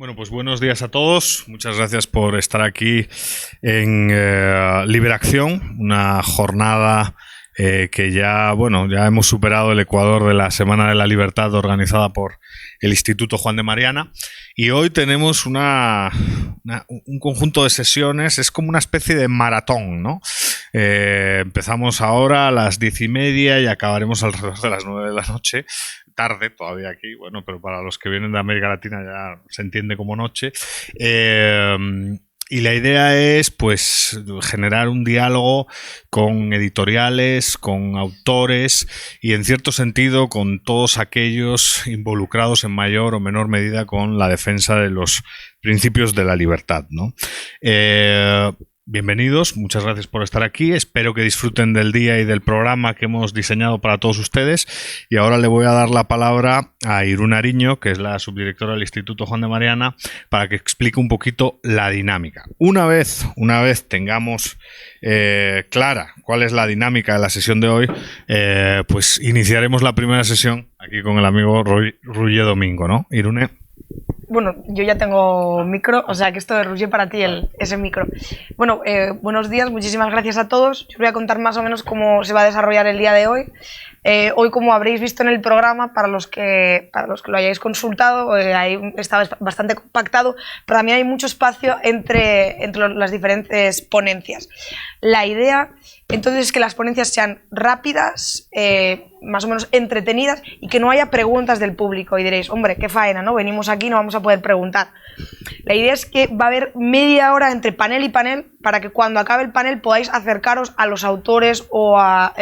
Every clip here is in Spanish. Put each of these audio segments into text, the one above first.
Bueno, pues buenos días a todos. Muchas gracias por estar aquí en Liberación, una jornada que ya hemos superado el ecuador de la Semana de la Libertad organizada por el Instituto Juan de Mariana. Y hoy tenemos un conjunto de sesiones, es como una especie de maratón, ¿no? Empezamos ahora a las 10:30 y acabaremos alrededor de las 9 de la noche. Tarde todavía aquí, bueno, pero para los que vienen de América Latina ya se entiende como noche. Y la idea es, pues, generar un diálogo con editoriales, con autores y, en cierto sentido, con todos aquellos involucrados en mayor o menor medida con la defensa de los principios de la libertad, ¿no? Bienvenidos, muchas gracias por estar aquí. Espero que disfruten del día y del programa que hemos diseñado para todos ustedes. Y ahora le voy a dar la palabra a Irune Ariño, que es la subdirectora del Instituto Juan de Mariana, para que explique un poquito la dinámica. Una vez tengamos clara cuál es la dinámica de la sesión de hoy, pues iniciaremos la primera sesión aquí con el amigo Roger Domingo, ¿no? Irune. Bueno, yo ya tengo micro, o sea que esto de Roger para ti, ese micro. Bueno, buenos días, muchísimas gracias a todos. Yo os voy a contar más o menos cómo se va a desarrollar el día de hoy. Hoy, como habréis visto en el programa, para los que lo hayáis consultado, ahí está bastante compactado, pero también hay mucho espacio entre las diferentes ponencias. La idea, entonces, es que las ponencias sean rápidas, más o menos entretenidas y que no haya preguntas del público. Y diréis, hombre, qué faena, ¿no? Venimos aquí y no vamos a poder preguntar. La idea es que va a haber media hora entre panel y panel para que cuando acabe el panel podáis acercaros a los autores o a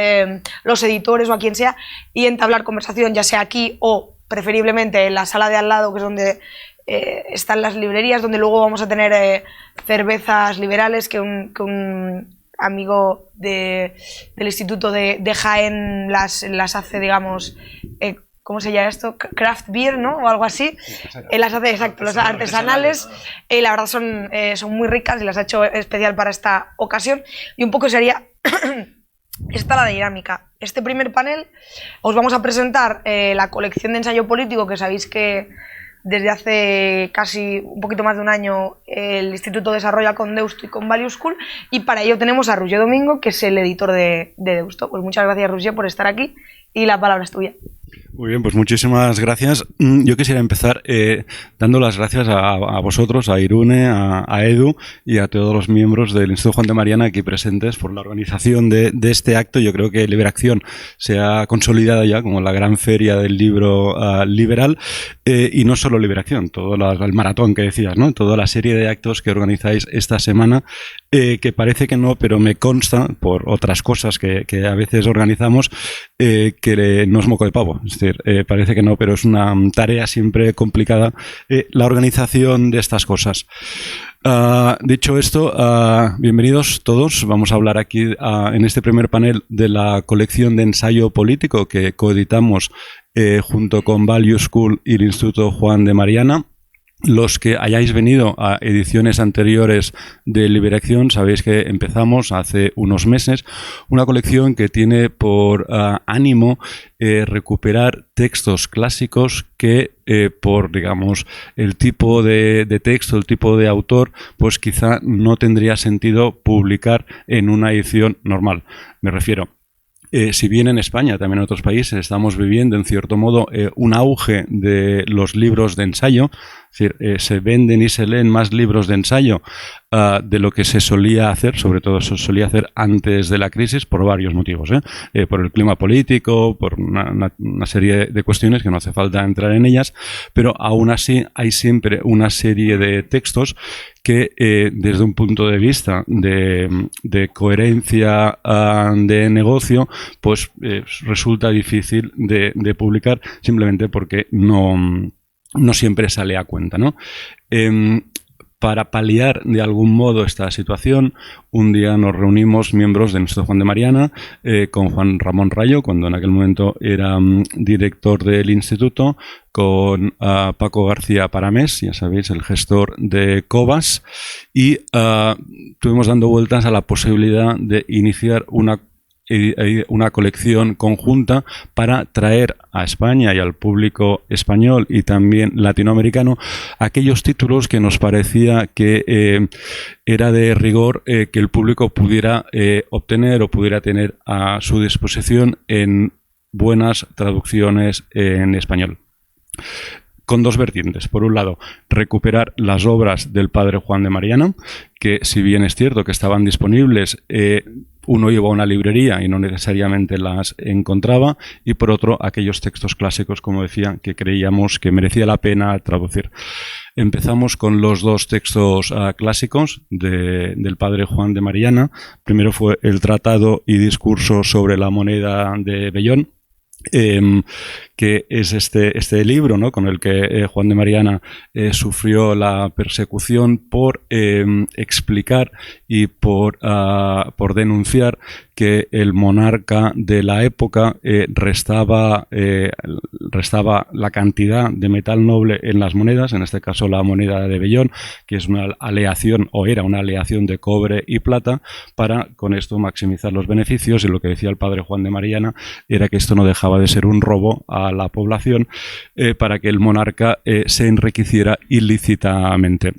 los editores o a quien sea y entablar conversación, ya sea aquí o preferiblemente en la sala de al lado, que es donde están las librerías, donde luego vamos a tener cervezas liberales que un amigo del Instituto de Jaén las hace, digamos, ¿cómo se llama esto? Craft beer, ¿no? O algo así. Las hace, exacto, las artesanales. La verdad son muy ricas y las ha hecho especial para esta ocasión. Y un poco sería esta la dinámica. Este primer panel os vamos a presentar la colección de ensayo político, que sabéis que desde hace casi un poquito más de un año el Instituto desarrolla con Deusto y con Value School, y para ello tenemos a Roger Domingo, que es el editor de Deusto. Pues muchas gracias, Roger, por estar aquí y la palabra es tuya. Muy bien, pues muchísimas gracias. Yo quisiera empezar dando las gracias a vosotros, a Irune, a Edu y a todos los miembros del Instituto Juan de Mariana aquí presentes por la organización de este acto. Yo creo que Liberación se ha consolidado ya como la gran feria del libro liberal, y no solo Liberación, todo el maratón que decías, ¿no? Toda la serie de actos que organizáis esta semana, que parece que no, pero me consta por otras cosas que a veces organizamos, que no es moco de pavo. Es decir, parece que no, pero es una tarea siempre complicada la organización de estas cosas. Dicho esto, bienvenidos todos. Vamos a hablar aquí en este primer panel de la colección de ensayo político que coeditamos junto con Value School y el Instituto Juan de Mariana. Los que hayáis venido a ediciones anteriores de Liberación sabéis que empezamos hace unos meses una colección que tiene por ánimo recuperar textos clásicos que por, digamos, el tipo de texto, el tipo de autor, pues quizá no tendría sentido publicar en una edición normal. Me refiero, si bien en España, también en otros países, estamos viviendo en cierto modo un auge de los libros de ensayo, es decir, se venden y se leen más libros de ensayo de lo que se solía hacer, sobre todo se solía hacer antes de la crisis, por varios motivos, por el clima político, por una serie de cuestiones que no hace falta entrar en ellas, pero aún así hay siempre una serie de textos que desde un punto de vista de coherencia de negocio, pues resulta difícil de publicar simplemente porque no siempre sale a cuenta, ¿no? Para paliar de algún modo esta situación, un día nos reunimos miembros de nuestro Juan de Mariana con Juan Ramón Rayo, cuando en aquel momento era director del instituto, con Paco García Paramés, ya sabéis, el gestor de Cobas, y estuvimos dando vueltas a la posibilidad de iniciar una una colección conjunta para traer a España y al público español y también latinoamericano aquellos títulos que nos parecía que era de rigor que el público pudiera obtener o pudiera tener a su disposición en buenas traducciones en español. Con dos vertientes. Por un lado, recuperar las obras del padre Juan de Mariana, que si bien es cierto que estaban disponibles, uno iba a una librería y no necesariamente las encontraba, y por otro, aquellos textos clásicos, como decía, que creíamos que merecía la pena traducir. Empezamos con los dos textos clásicos del padre Juan de Mariana. Primero fue el Tratado y Discurso sobre la moneda de Bellón, que es este libro, ¿no?, con el que Juan de Mariana sufrió la persecución por explicar y por denunciar que el monarca de la época restaba la cantidad de metal noble en las monedas, en este caso la moneda de Bellón, que es una aleación, o era una aleación de cobre y plata, para con esto maximizar los beneficios, y lo que decía el padre Juan de Mariana era que esto no dejaba de ser un robo a la población para que el monarca se enriqueciera ilícitamente.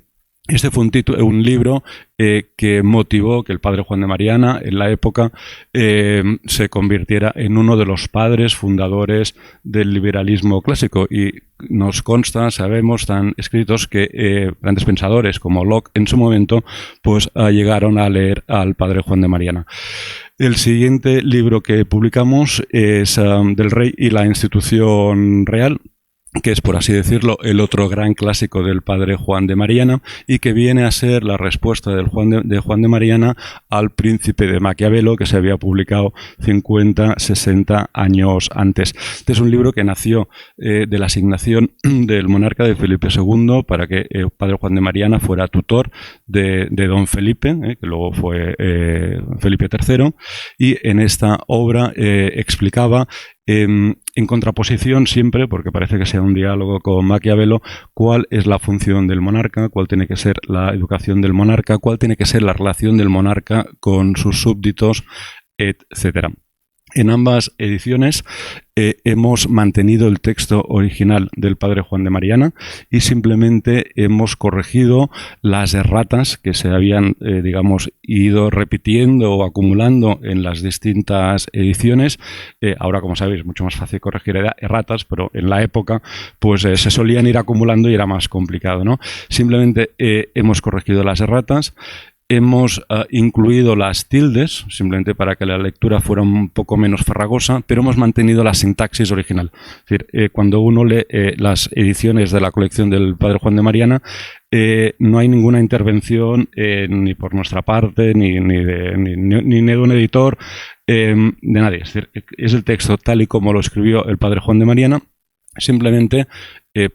Este fue un libro que motivó que el padre Juan de Mariana en la época se convirtiera en uno de los padres fundadores del liberalismo clásico, y nos consta, sabemos, están escritos que grandes pensadores como Locke en su momento pues llegaron a leer al padre Juan de Mariana. El siguiente libro que publicamos es Del Rey y la Institución Real, que es, por así decirlo, el otro gran clásico del padre Juan de Mariana, y que viene a ser la respuesta de Juan de Mariana al Príncipe de Maquiavelo, que se había publicado 50, 60 años antes. Este es un libro que nació de la asignación del monarca de Felipe II para que el padre Juan de Mariana fuera tutor de don Felipe, que luego fue Felipe III, y en esta obra explicaba en contraposición siempre, porque parece que sea un diálogo con Maquiavelo, cuál es la función del monarca, cuál tiene que ser la educación del monarca, cuál tiene que ser la relación del monarca con sus súbditos, etcétera. En ambas ediciones hemos mantenido el texto original del padre Juan de Mariana y simplemente hemos corregido las erratas que se habían, ido repitiendo o acumulando en las distintas ediciones. Ahora, como sabéis, es mucho más fácil corregir erratas, pero en la época pues se solían ir acumulando y era más complicado, ¿no? Simplemente hemos corregido las erratas. Hemos incluido las tildes, simplemente para que la lectura fuera un poco menos farragosa, pero hemos mantenido la sintaxis original. Es decir, cuando uno lee las ediciones de la colección del padre Juan de Mariana, no hay ninguna intervención ni por nuestra parte, ni de un editor, de nadie. Es decir, es el texto tal y como lo escribió el padre Juan de Mariana, simplemente,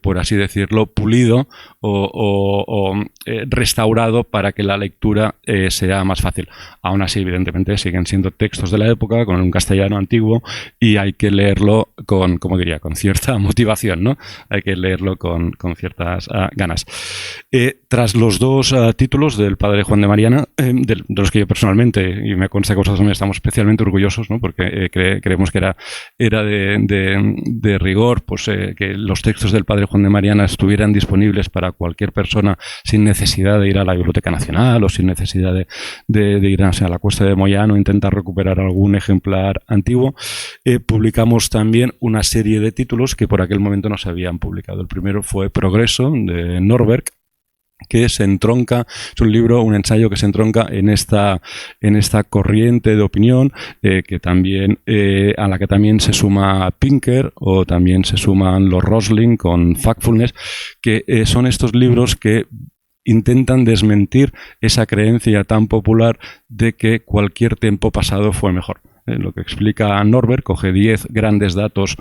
por así decirlo, pulido o restaurado para que la lectura sea más fácil. Aún así, evidentemente, siguen siendo textos de la época, con un castellano antiguo, y hay que leerlo con cierta motivación, ¿no? Hay que leerlo con ciertas ganas. Tras los dos títulos del padre Juan de Mariana, de los que yo personalmente, y me consta que vosotros también estamos especialmente orgullosos, ¿no?, porque creemos que era de rigor, pues que los textos del padre Juan de Mariana estuvieran disponibles para cualquier persona sin necesidad de ir a la Biblioteca Nacional o sin necesidad de ir a la Cuesta de Moyano o intentar recuperar algún ejemplar antiguo. Publicamos también una serie de títulos que por aquel momento no se habían publicado. El primero fue Progreso, de Norberg, que se entronca, es un libro, un ensayo que se entronca en esta corriente de opinión que también a la que también se suma Pinker, o también se suman los Rosling con Factfulness, que son estos libros que intentan desmentir esa creencia tan popular de que cualquier tiempo pasado fue mejor. Lo que explica Norberg, coge 10 grandes datos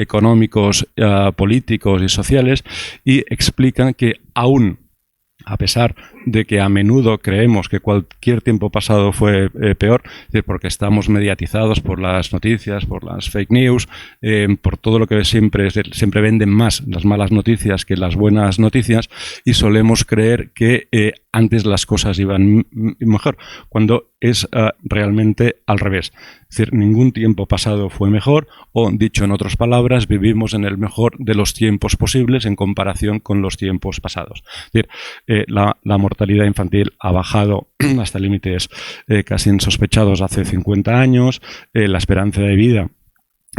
políticos, políticos y sociales, y explica que aún a pesar de que a menudo creemos que cualquier tiempo pasado fue peor, porque estamos mediatizados por las noticias, por las fake news, por todo lo que siempre venden más las malas noticias que las buenas noticias, y solemos creer que antes las cosas iban mejor, cuando es realmente al revés. Es decir, ningún tiempo pasado fue mejor, o dicho en otras palabras, vivimos en el mejor de los tiempos posibles en comparación con los tiempos pasados. Es decir, la mortalidad infantil ha bajado hasta límites casi insospechados hace 50 años, la esperanza de vida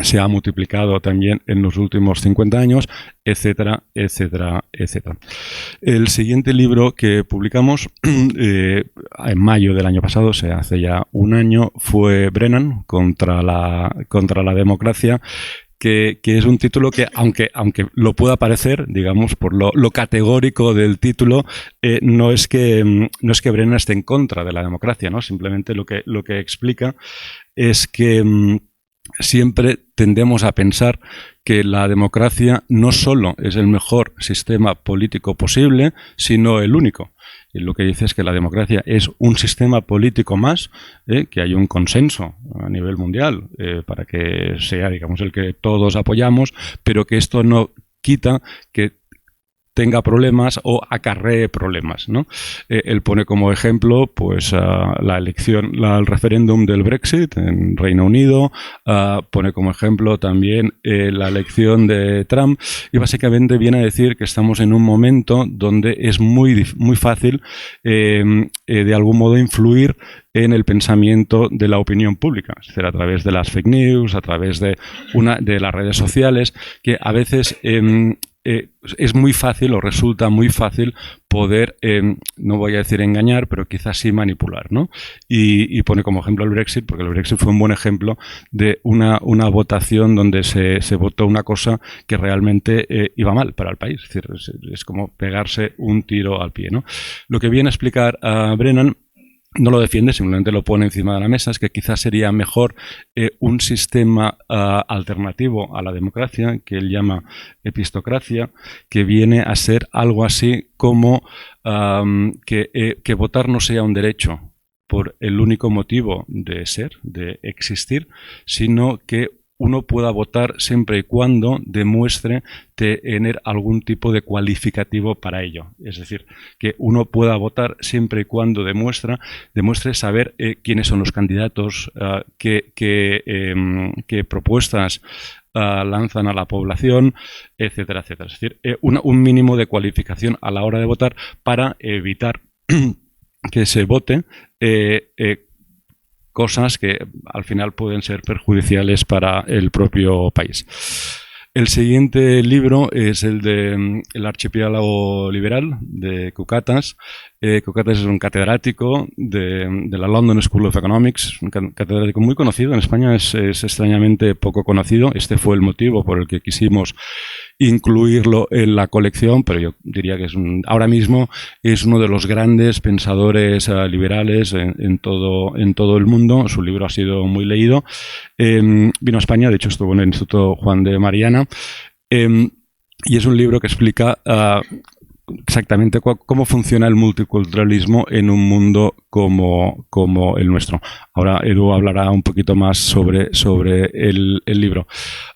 se ha multiplicado también en los últimos 50 años, etcétera, etcétera, etcétera. El siguiente libro que publicamos en mayo del año pasado, o sea, hace ya un año, fue Brennan contra la democracia, que es un título que, aunque lo pueda parecer, digamos, por lo categórico del título, no es que Brennan esté en contra de la democracia, ¿no? Simplemente lo que explica es que siempre tendemos a pensar que la democracia no solo es el mejor sistema político posible, sino el único. Y lo que dice es que la democracia es un sistema político más, que hay un consenso a nivel mundial para que sea, digamos, el que todos apoyamos, pero que esto no quita que tenga problemas o acarree problemas, ¿no? Él pone como ejemplo pues la elección, el referéndum del Brexit en Reino Unido, pone como ejemplo también la elección de Trump, y básicamente viene a decir que estamos en un momento donde es muy fácil de algún modo influir en el pensamiento de la opinión pública, es decir, a través de las fake news, a través de las redes sociales, que a veces es muy fácil o resulta muy fácil poder, no voy a decir engañar, pero quizás sí manipular, ¿no? Y pone como ejemplo el Brexit, porque el Brexit fue un buen ejemplo de una votación donde se votó una cosa que realmente iba mal para el país. Es decir, es como pegarse un tiro al pie, ¿no? Lo que viene a explicar a Brennan, no lo defiende, simplemente lo pone encima de la mesa, es que quizás sería mejor un sistema alternativo a la democracia, que él llama epistocracia, que viene a ser algo así como que votar no sea un derecho por el único motivo de ser, de existir, sino que uno pueda votar siempre y cuando demuestre tener algún tipo de cualificativo para ello. Es decir, que uno pueda votar siempre y cuando demuestre saber quiénes son los candidatos, qué propuestas lanzan a la población, etcétera, etcétera. Es decir, un mínimo de cualificación a la hora de votar para evitar que se vote cosas que al final pueden ser perjudiciales para el propio país. El siguiente libro es el de El archipiélago liberal, de Cucatas. Cucatas es un catedrático de la London School of Economics, un catedrático muy conocido. En España es extrañamente poco conocido. Este fue el motivo por el que quisimos incluirlo en la colección, pero yo diría que ahora mismo es uno de los grandes pensadores liberales en todo el mundo. Su libro ha sido muy leído. Vino a España, de hecho estuvo en el Instituto Juan de Mariana, y es un libro que explica exactamente cómo funciona el multiculturalismo en un mundo como el nuestro. Ahora Edu hablará un poquito más sobre el libro.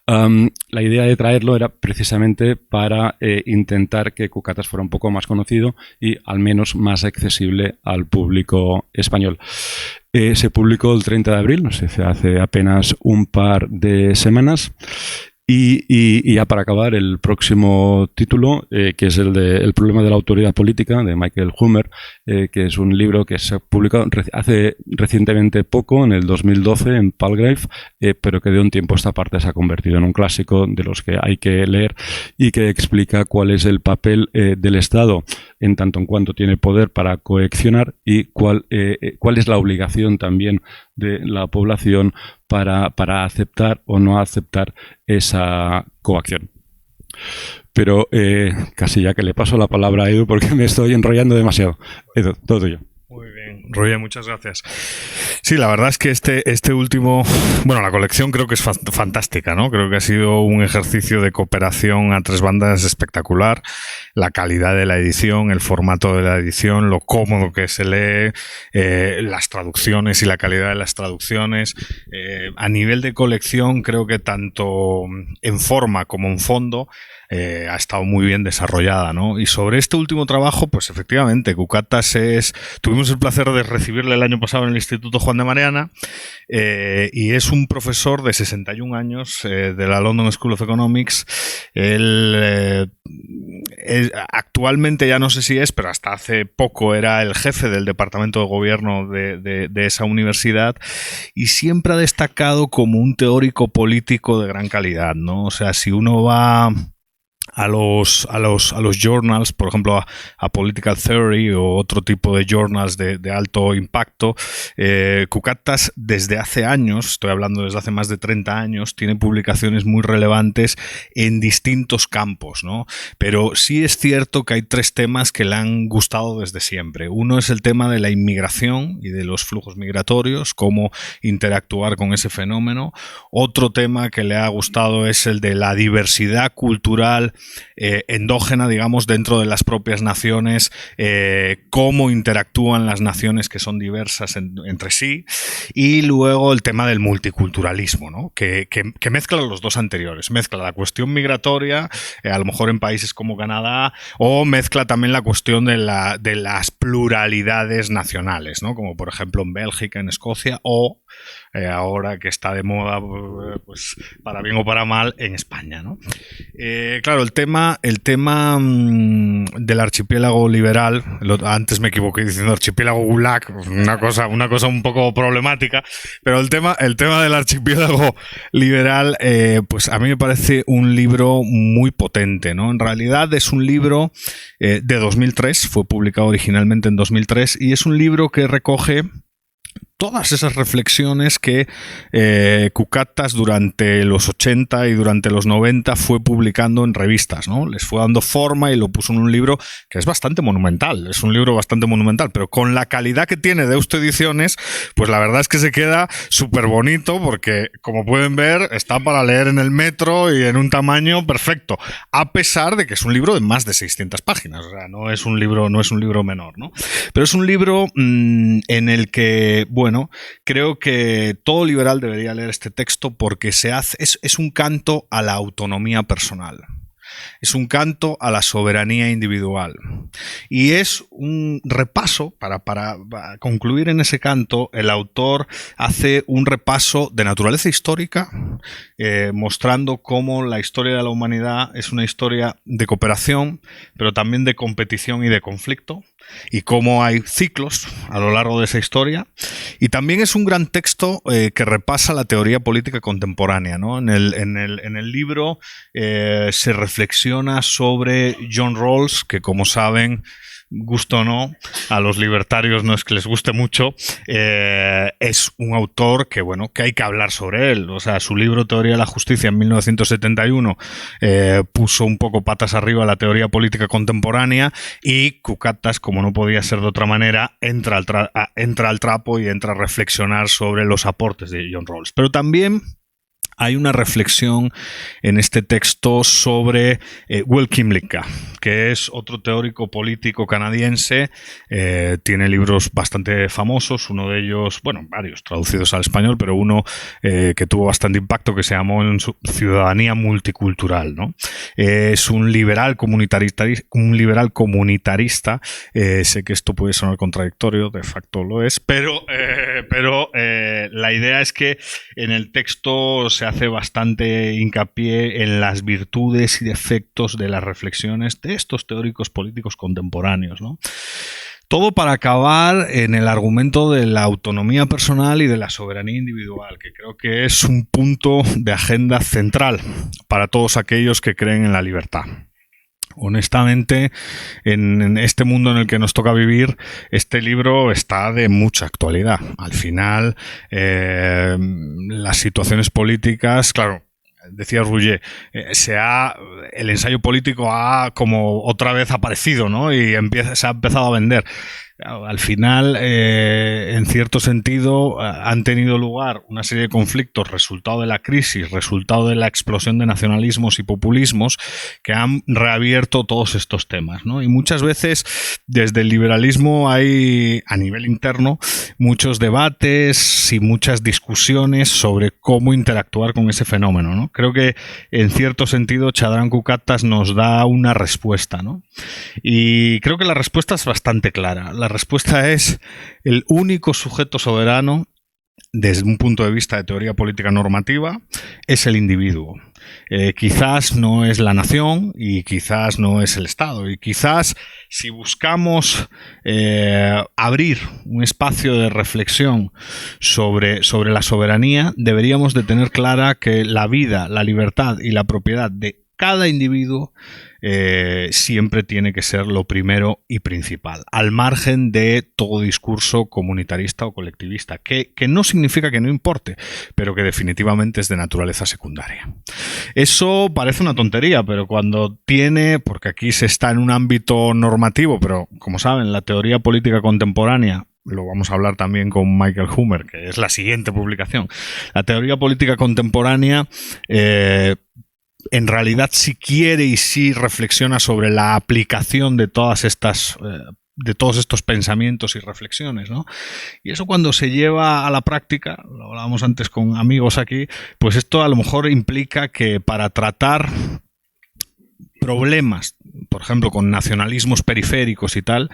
La idea de traerlo era precisamente para intentar que Cucatas fuera un poco más conocido y al menos más accesible al público español. Se publicó el 30 de abril, no sé, hace apenas un par de semanas. Y ya para acabar, el próximo título, que es el de El problema de la autoridad política, de Michael Humer, que es un libro que se ha publicado hace recientemente poco, en el 2012, en Palgrave, pero que de un tiempo a esta parte se ha convertido en un clásico de los que hay que leer y que explica cuál es el papel del Estado en tanto en cuanto tiene poder para coaccionar y cuál es la obligación también de la población para aceptar o no aceptar esa coacción. Pero casi ya que le paso la palabra a Edu porque me estoy enrollando demasiado. Edu, todo tuyo. Muy bien, Roger, muchas gracias. Sí, la verdad es que este último, bueno, la colección creo que es fantástica, ¿no? Creo que ha sido un ejercicio de cooperación a tres bandas espectacular. La calidad de la edición, el formato de la edición, lo cómodo que se lee, las traducciones y la calidad de las traducciones. A nivel de colección, creo que tanto en forma como en fondo ha estado muy bien desarrollada, ¿no? Y sobre este último trabajo, pues efectivamente, Cucatas tuvimos el placer de recibirle el año pasado en el Instituto Juan de Mariana, y es un profesor de 61 años de la London School of Economics. Él actualmente ya no sé si es, pero hasta hace poco era el jefe del departamento de gobierno de esa universidad, y siempre ha destacado como un teórico político de gran calidad, ¿no? O sea, si uno va a los journals, por ejemplo a Political Theory o otro tipo de journals de alto impacto, Cucatas desde hace años, estoy hablando desde hace más de 30 años, tiene publicaciones muy relevantes en distintos campos, ¿no? Pero sí es cierto que hay tres temas que le han gustado desde siempre. Uno es el tema de la inmigración y de los flujos migratorios, cómo interactuar con ese fenómeno. Otro tema que le ha gustado es el de la diversidad cultural endógena, digamos, dentro de las propias naciones, cómo interactúan las naciones que son diversas entre sí, y luego el tema del multiculturalismo, ¿no? que mezcla los dos anteriores, mezcla la cuestión migratoria, a lo mejor en países como Canadá, o mezcla también la cuestión de las pluralidades nacionales, ¿no? Como por ejemplo en Bélgica, en Escocia, o ahora que está de moda, pues para bien o para mal, en España, ¿no? Claro, el tema del archipiélago liberal, antes me equivoqué diciendo archipiélago Gulag, una cosa un poco problemática, pero el tema del archipiélago liberal, pues a mí me parece un libro muy potente, ¿no? En realidad es un libro de 2003, fue publicado originalmente en 2003, y es un libro que recoge todas esas reflexiones que Cucatas durante los 80 y durante los 90 fue publicando en revistas, ¿no? Les fue dando forma y lo puso en un libro que es bastante monumental, es un libro bastante monumental, pero con la calidad que tiene Deusto Ediciones, pues la verdad es que se queda súper bonito, porque como pueden ver está para leer en el metro y en un tamaño perfecto, a pesar de que es un libro de más de 600 páginas, o sea, no es un libro menor, ¿no? Pero es un libro en el que, bueno, creo que todo liberal debería leer este texto, porque es un canto a la autonomía personal. Es un canto a la soberanía individual. Y es un repaso, para concluir en ese canto, el autor hace un repaso de naturaleza histórica, mostrando cómo la historia de la humanidad es una historia de cooperación, pero también de competición y de conflicto, y cómo hay ciclos a lo largo de esa historia. Y también es un gran texto que repasa la teoría política contemporánea, ¿no? En el libro se reflexiona sobre John Rawls, que como saben, gusto o no, a los libertarios no es que les guste mucho, es un autor que, bueno, que hay que hablar sobre él. O sea, su libro Teoría de la Justicia en 1971 puso un poco patas arriba la teoría política contemporánea, y Cucatas, como no podía ser de otra manera, entra al trapo y entra a reflexionar sobre los aportes de John Rawls. Pero también hay una reflexión en este texto sobre Will Kymlicka, que es otro teórico político canadiense. Tiene libros bastante famosos, uno de ellos, bueno, varios traducidos al español, pero uno que tuvo bastante impacto, que se llamó Ciudadanía Multicultural, ¿no? Es un liberal comunitarista. Sé que esto puede sonar contradictorio, de facto lo es, pero la idea es que en el texto se hace bastante hincapié en las virtudes y defectos de las reflexiones de estos teóricos políticos contemporáneos, ¿no? Todo para acabar en el argumento de la autonomía personal y de la soberanía individual, que creo que es un punto de agenda central para todos aquellos que creen en la libertad. Honestamente, en este mundo en el que nos toca vivir, este libro está de mucha actualidad. Al final, las situaciones políticas, claro, decía Rouget, el ensayo político ha como otra vez aparecido, ¿no? Y se ha empezado a vender. Al final, en cierto sentido, han tenido lugar una serie de conflictos resultado de la crisis, resultado de la explosión de nacionalismos y populismos que han reabierto todos estos temas, ¿no? Y muchas veces desde el liberalismo hay, a nivel interno, muchos debates y muchas discusiones sobre cómo interactuar con ese fenómeno, ¿no? Creo que en cierto sentido Chandran Kukatas nos da una respuesta, ¿no? Y creo que la respuesta es bastante clara. La respuesta es: el único sujeto soberano, desde un punto de vista de teoría política normativa, es el individuo. Quizás no es la nación y quizás no es el Estado. Y quizás si buscamos abrir un espacio de reflexión sobre la soberanía, deberíamos de tener clara que la vida, la libertad y la propiedad de cada individuo siempre tiene que ser lo primero y principal, al margen de todo discurso comunitarista o colectivista, que no significa que no importe, pero que definitivamente es de naturaleza secundaria. Eso parece una tontería, pero cuando tiene, porque aquí se está en un ámbito normativo, pero como saben, la teoría política contemporánea, lo vamos a hablar también con Michael Humer, que es la siguiente publicación, la teoría política contemporánea en realidad sí quiere y sí reflexiona sobre la aplicación de todas estas de todos estos pensamientos y reflexiones, ¿no? Y eso cuando se lleva a la práctica, lo hablábamos antes con amigos aquí, pues esto a lo mejor implica que para tratar problemas, por ejemplo, con nacionalismos periféricos y tal,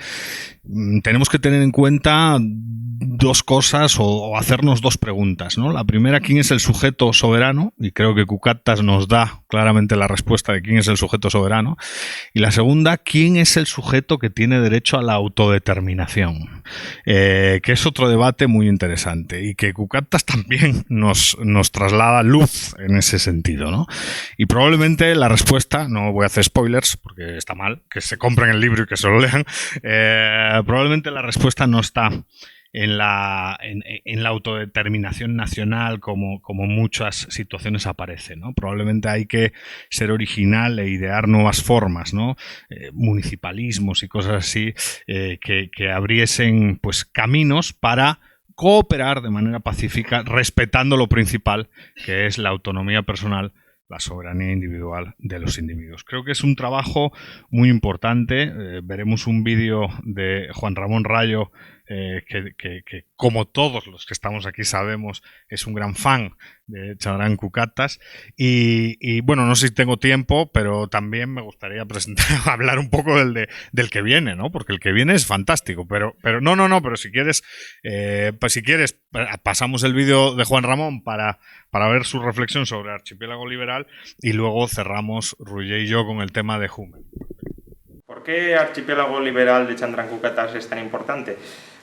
tenemos que tener en cuenta dos cosas o hacernos dos preguntas, ¿no? La primera, ¿quién es el sujeto soberano? Y creo que Kukatas nos da claramente la respuesta de quién es el sujeto soberano. Y la segunda, ¿quién es el sujeto que tiene derecho a la autodeterminación? Que es otro debate muy interesante y que Kukatas también nos traslada luz en ese sentido, ¿no? Y probablemente la respuesta, no voy a hacer spoilers porque está mal, que se compren el libro y que se lo lean, probablemente la respuesta no está en la autodeterminación nacional como muchas situaciones aparecen, ¿no? Probablemente hay que ser original e idear nuevas formas, ¿no? Municipalismos y cosas así que abriesen pues caminos para cooperar de manera pacífica, respetando lo principal, que es la autonomía personal, la soberanía individual de los individuos. Creo que es un trabajo muy importante. Veremos un vídeo de Juan Ramón Rayo, que como todos los que estamos aquí sabemos, es un gran fan de Chandran Kukatas. Y bueno, no sé si tengo tiempo, pero también me gustaría hablar un poco del que viene, ¿no? Porque el que viene es fantástico. Pero pero si quieres, pasamos el vídeo de Juan Ramón para ver su reflexión sobre Archipiélago Liberal y luego cerramos Roger y yo con el tema de Humer. ¿Por qué Archipiélago Liberal de Chandran Kukatas es tan importante?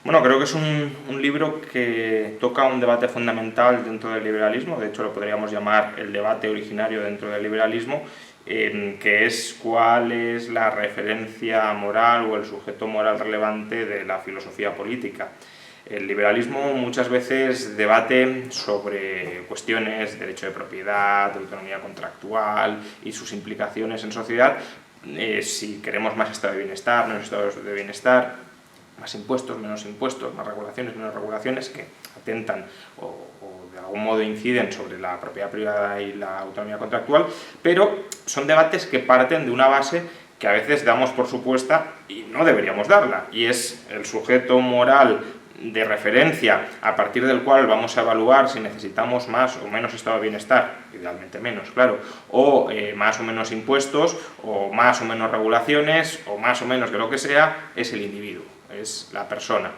Bueno, creo que es un libro que toca un debate fundamental dentro del liberalismo, de hecho lo podríamos llamar el debate originario dentro del liberalismo, que es cuál es la referencia moral o el sujeto moral relevante de la filosofía política. El liberalismo muchas veces debate sobre cuestiones de derecho de propiedad, de autonomía contractual y sus implicaciones en sociedad, si queremos más estado de bienestar, menos estado de bienestar, más impuestos, menos impuestos, más regulaciones, menos regulaciones, que atentan o de algún modo inciden sobre la propiedad privada y la autonomía contractual, pero son debates que parten de una base que a veces damos por supuesta y no deberíamos darla, y es el sujeto moral de referencia a partir del cual vamos a evaluar si necesitamos más o menos estado de bienestar, idealmente menos, claro, o más o menos impuestos, o más o menos regulaciones, o más o menos de lo que sea, es el individuo, es la persona.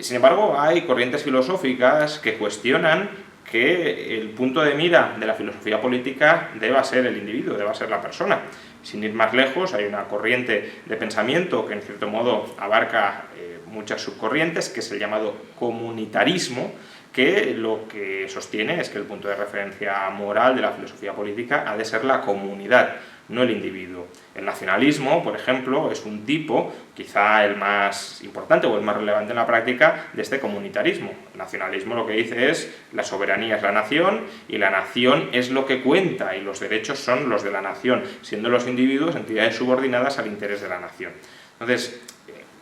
Sin embargo, hay corrientes filosóficas que cuestionan que el punto de mira de la filosofía política deba ser el individuo, deba ser la persona. Sin ir más lejos, hay una corriente de pensamiento que en cierto modo abarca muchas subcorrientes, que es el llamado comunitarismo, que lo que sostiene es que el punto de referencia moral de la filosofía política ha de ser la comunidad, no el individuo. El nacionalismo, por ejemplo, es un tipo, quizá el más importante o el más relevante en la práctica, de este comunitarismo. El nacionalismo lo que dice es la soberanía es la nación y la nación es lo que cuenta y los derechos son los de la nación, siendo los individuos entidades subordinadas al interés de la nación. Entonces,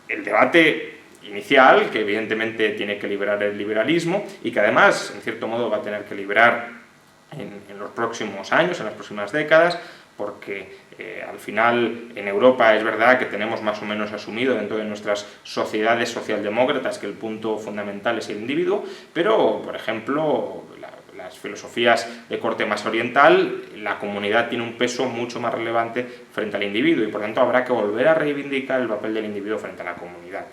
el debate inicial, que evidentemente tiene que liberar el liberalismo y que además, en cierto modo, va a tener que liberar en los próximos años, en las próximas décadas, porque al final en Europa es verdad que tenemos más o menos asumido dentro de nuestras sociedades socialdemócratas que el punto fundamental es el individuo, pero, por ejemplo, las filosofías de corte más oriental, la comunidad tiene un peso mucho más relevante frente al individuo y por tanto habrá que volver a reivindicar el papel del individuo frente a la comunidad.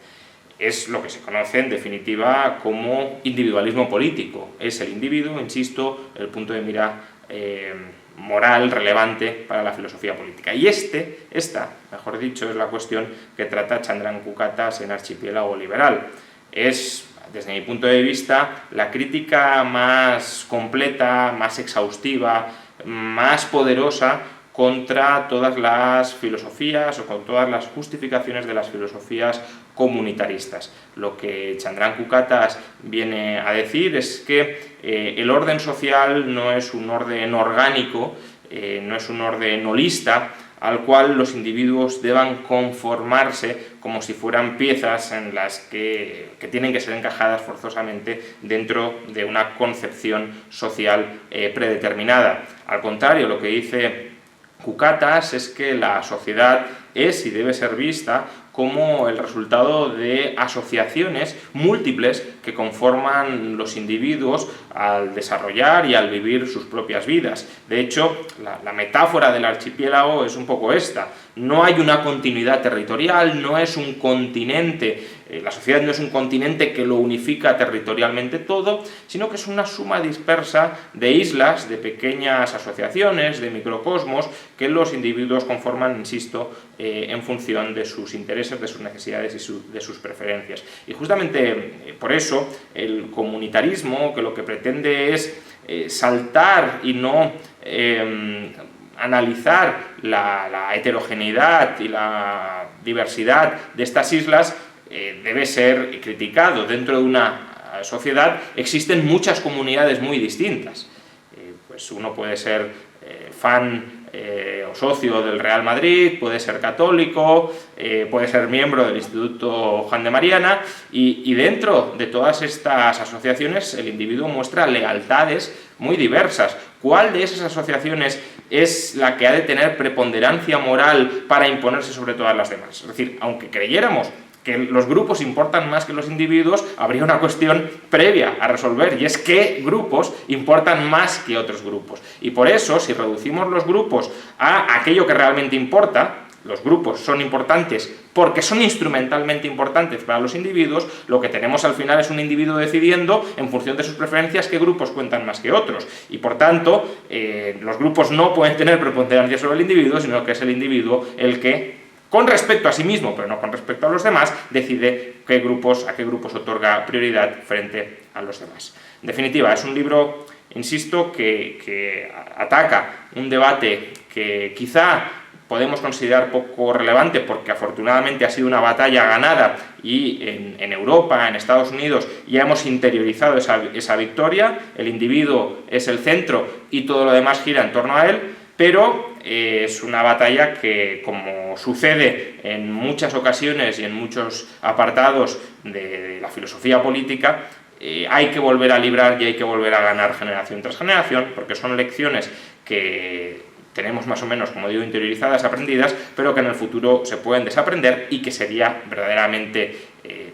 Es lo que se conoce en definitiva como individualismo político. Es el individuo, insisto, el punto de mira moral relevante para la filosofía política. Y esta, mejor dicho, es la cuestión que trata Chandrankukatas en Archipiélago Liberal. Es, desde mi punto de vista, la crítica más completa, más exhaustiva, más poderosa contra todas las filosofías o con todas las justificaciones de las filosofías comunitaristas. Lo que Chandrankukatas viene a decir es que el orden social no es un orden orgánico, no es un orden holista, al cual los individuos deban conformarse como si fueran piezas en las que tienen que ser encajadas forzosamente dentro de una concepción social predeterminada. Al contrario, lo que dice Kukatas es que la sociedad es y debe ser vista como el resultado de asociaciones múltiples que conforman los individuos al desarrollar y al vivir sus propias vidas. De hecho, la metáfora del archipiélago es un poco esta. No hay una continuidad territorial, no es un continente, la sociedad no es un continente que lo unifica territorialmente todo, sino que es una suma dispersa de islas, de pequeñas asociaciones, de microcosmos, que los individuos conforman, insisto, en función de sus intereses, de sus necesidades y de sus preferencias. Y justamente por eso el comunitarismo, que lo que pretende es saltar y no analizar la heterogeneidad y la diversidad de estas islas, debe ser criticado. Dentro de una sociedad existen muchas comunidades muy distintas. Pues uno puede ser fan o socio del Real Madrid, puede ser católico, puede ser miembro del Instituto Juan de Mariana y dentro de todas estas asociaciones el individuo muestra lealtades muy diversas. ¿Cuál de esas asociaciones es la que ha de tener preponderancia moral para imponerse sobre todas las demás? Es decir, aunque creyéramos que los grupos importan más que los individuos, habría una cuestión previa a resolver, y es qué grupos importan más que otros grupos. Y por eso, si reducimos los grupos a aquello que realmente importa, los grupos son importantes porque son instrumentalmente importantes para los individuos, lo que tenemos al final es un individuo decidiendo, en función de sus preferencias, qué grupos cuentan más que otros. Y por tanto, los grupos no pueden tener preponderancia sobre el individuo, sino que es el individuo el que, con respecto a sí mismo, pero no con respecto a los demás, decide a qué grupos otorga prioridad frente a los demás. En definitiva, es un libro, insisto, que ataca un debate que quizá podemos considerar poco relevante porque afortunadamente ha sido una batalla ganada y en Europa, en Estados Unidos, ya hemos interiorizado esa victoria, el individuo es el centro y todo lo demás gira en torno a él, pero es una batalla que, como sucede en muchas ocasiones y en muchos apartados de la filosofía política, hay que volver a librar y hay que volver a ganar generación tras generación, porque son lecciones que tenemos más o menos, como digo, interiorizadas, aprendidas, pero que en el futuro se pueden desaprender y que sería verdaderamente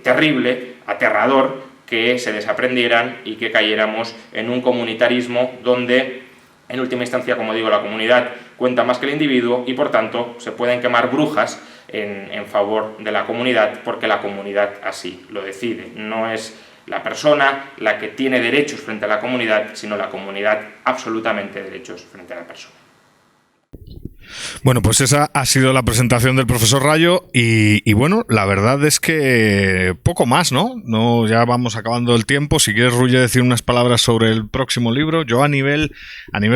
terrible, aterrador, que se desaprendieran y que cayéramos en un comunitarismo donde, en última instancia, como digo, la comunidad cuenta más que el individuo y, por tanto, se pueden quemar brujas en favor de la comunidad porque la comunidad así lo decide. No es la persona la que tiene derechos frente a la comunidad, sino la comunidad absolutamente derechos frente a la persona. Bueno, pues esa ha sido la presentación del profesor Rayo y bueno, la verdad es que poco más, ¿no? Ya vamos acabando el tiempo. Si quieres, Ruye, decir unas palabras sobre el próximo libro. Yo a nivel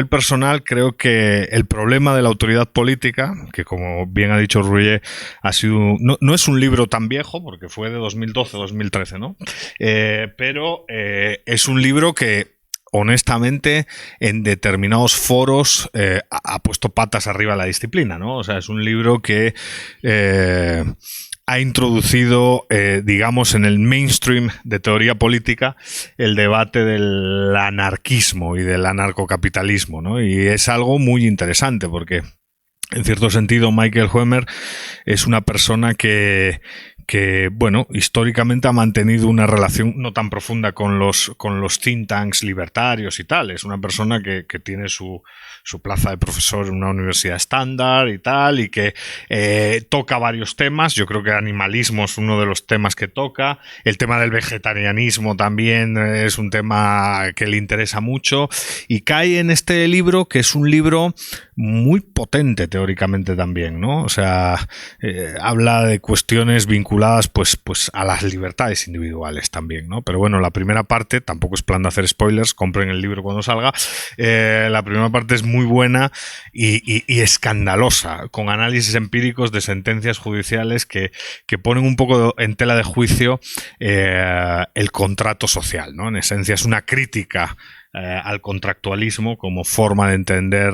personal creo que el problema de la autoridad política, que como bien ha dicho Ruye, ha sido no es un libro tan viejo porque fue de 2012-2013, ¿no? Pero es un libro que honestamente en determinados foros ha puesto patas arriba a la disciplina, ¿no? O sea, es un libro que ha introducido, digamos, en el mainstream de teoría política el debate del anarquismo y del anarcocapitalismo, ¿no? Y es algo muy interesante porque, en cierto sentido, Michael Huemer es una persona que bueno, históricamente ha mantenido una relación no tan profunda con los think tanks libertarios y tal. Es una persona que tiene su plaza de profesor en una universidad estándar y tal, y que toca varios temas. Yo creo que animalismo es uno de los temas que toca. El tema del vegetarianismo también es un tema que le interesa mucho, y cae en este libro, que es un libro muy potente teóricamente también, ¿no? O sea, habla de cuestiones vinculadas pues a las libertades individuales también, ¿no? Pero bueno, la primera parte, tampoco es plan de hacer spoilers, compren el libro cuando salga, la primera parte es muy buena y escandalosa, con análisis empíricos de sentencias judiciales que ponen un poco en tela de juicio el contrato social, ¿no? En esencia es una crítica al contractualismo como forma de entender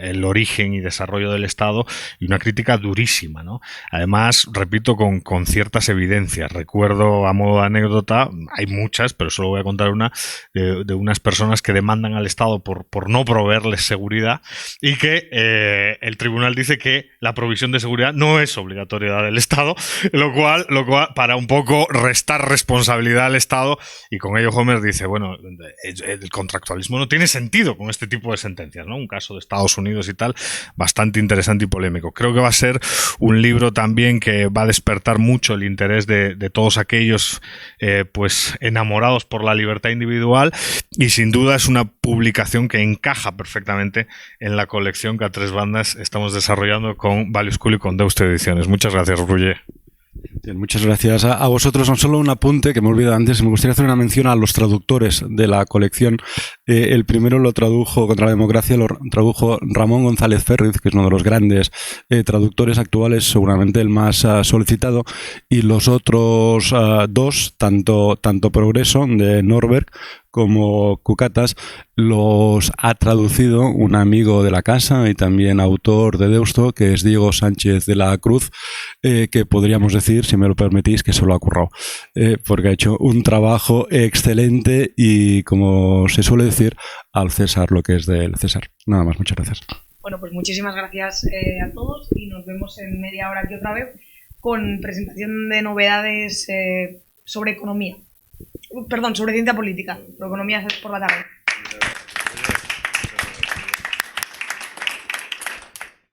el origen y desarrollo del Estado, y una crítica durísima, ¿no? Además, repito, con ciertas evidencias. Recuerdo, a modo de anécdota, hay muchas, pero solo voy a contar una, de unas personas que demandan al Estado por no proveerles seguridad, y que el tribunal dice que la provisión de seguridad no es obligatoriedad del Estado, lo cual para un poco restar responsabilidad al Estado, y con ello Homer dice, bueno, el contractualismo no tiene sentido con este tipo de sentencias, ¿no? Un caso de Estados Unidos y tal, bastante interesante y polémico. Creo que va a ser un libro también que va a despertar mucho el interés de todos aquellos pues enamorados por la libertad individual, y sin duda es una publicación que encaja perfectamente en la colección que a tres bandas estamos desarrollando con Value School y con Deusto Ediciones. Muchas gracias, Roger. Bien, muchas gracias a vosotros. No solo un apunte que me he olvidado antes, me gustaría hacer una mención a los traductores de la colección. El primero lo tradujo, Contra la Democracia, lo tradujo Ramón González Ferriz, que es uno de los grandes traductores actuales, seguramente el más solicitado, y los otros dos, tanto Progreso de Norberg como Cucatas, los ha traducido un amigo de la casa y también autor de Deusto, que es Diego Sánchez de la Cruz, que podríamos decir, si me lo permitís, que se lo ha currado, porque ha hecho un trabajo excelente y, como se suele decir, al César lo que es del César. Nada más, muchas gracias. Bueno, pues muchísimas gracias a todos, y nos vemos en media hora aquí otra vez con presentación de novedades sobre economía. Perdón, sobre ciencia política. Pero economía es por la tarde.